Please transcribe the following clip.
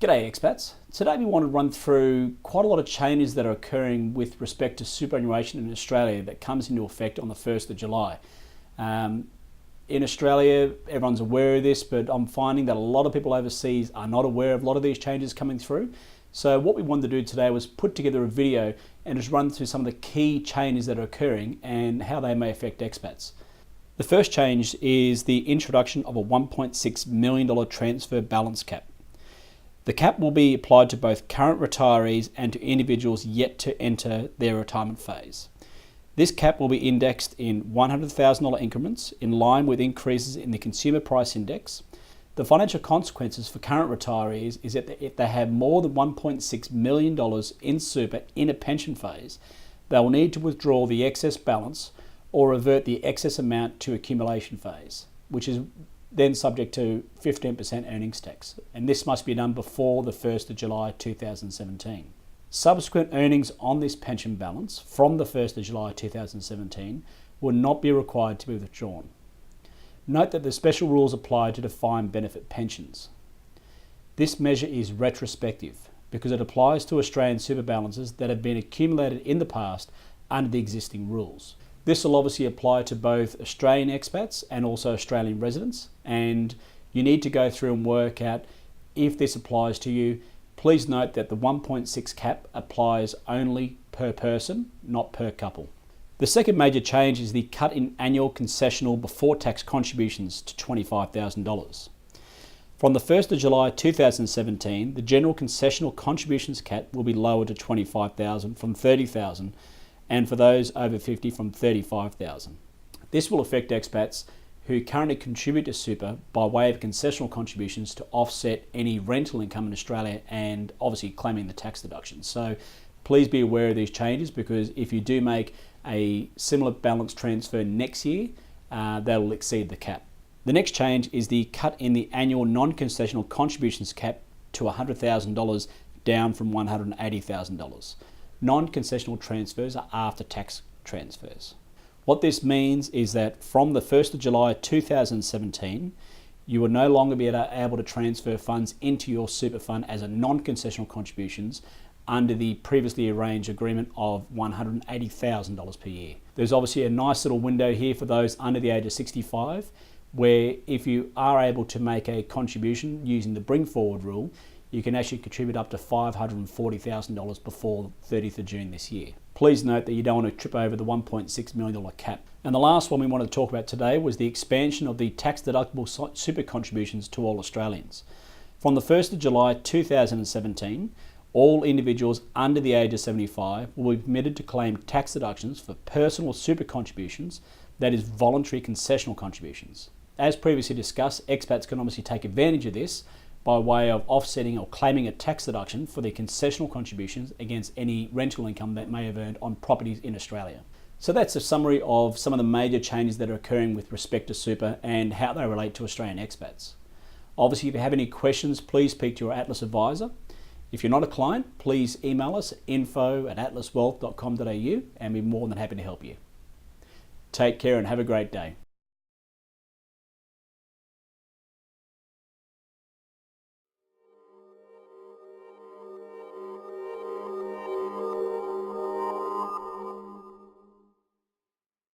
G'day expats. Today we want to run through quite a lot of changes that are occurring with respect to superannuation in Australia that comes into effect on the 1st of July. In Australia, everyone's aware of this, but I'm finding that a lot of people overseas are not aware of a lot of these changes coming through. So what we wanted to do today was put together a video and just run through some of the key changes that are occurring and how they may affect expats. The first change is the introduction of a $1.6 million transfer balance cap. The cap will be applied to both current retirees and to individuals yet to enter their retirement phase. This cap will be indexed in $100,000 increments in line with increases in the Consumer Price Index. The financial consequences for current retirees is that if they have more than $1.6 million in super in a pension phase, they will need to withdraw the excess balance or revert the excess amount to accumulation phase, which is then subject to 15% earnings tax, and this must be done before the 1st of July 2017. Subsequent earnings on this pension balance from the 1st of July 2017 will not be required to be withdrawn. Note that the special rules apply to defined benefit pensions. This measure is retrospective because it applies to Australian super balances that have been accumulated in the past under the existing rules. This will obviously apply to both Australian expats and also Australian residents, and you need to go through and work out if this applies to you. Please note that the 1.6 cap applies only per person, not per couple. The second major change is the cut in annual concessional before tax contributions to $25,000. From the 1st of July 2017, the general concessional contributions cap will be lowered to $25,000 from $30,000, and for those over 50 from $35,000. This will affect expats who currently contribute to super by way of concessional contributions to offset any rental income in Australia and obviously claiming the tax deduction. So please be aware of these changes, because if you do make a similar balance transfer next year, that will exceed the cap. The next change is the cut in the annual non-concessional contributions cap to $100,000 down from $180,000. Non-concessional transfers are after-tax transfers. What this means is that from the 1st of July 2017, you will no longer be able to transfer funds into your super fund as a non-concessional contributions under the previously arranged agreement of $180,000 per year. There's obviously a nice little window here for those under the age of 65, where if you are able to make a contribution using the bring forward rule, you can actually contribute up to $540,000 before 30th of June this year. Please note that you don't want to trip over the $1.6 million cap. And the last one we wanted to talk about today was the expansion of the tax deductible super contributions to all Australians. From the 1st of July 2017, all individuals under the age of 75 will be permitted to claim tax deductions for personal super contributions, that is voluntary concessional contributions. As previously discussed, expats can obviously take advantage of this by way of offsetting or claiming a tax deduction for their concessional contributions against any rental income that may have earned on properties in Australia. So that's a summary of some of the major changes that are occurring with respect to super and how they relate to Australian expats. Obviously, if you have any questions, please speak to your Atlas advisor. If you're not a client, please email us at info@atlaswealth.com.au and we'll be more than happy to help you. Take care and have a great day.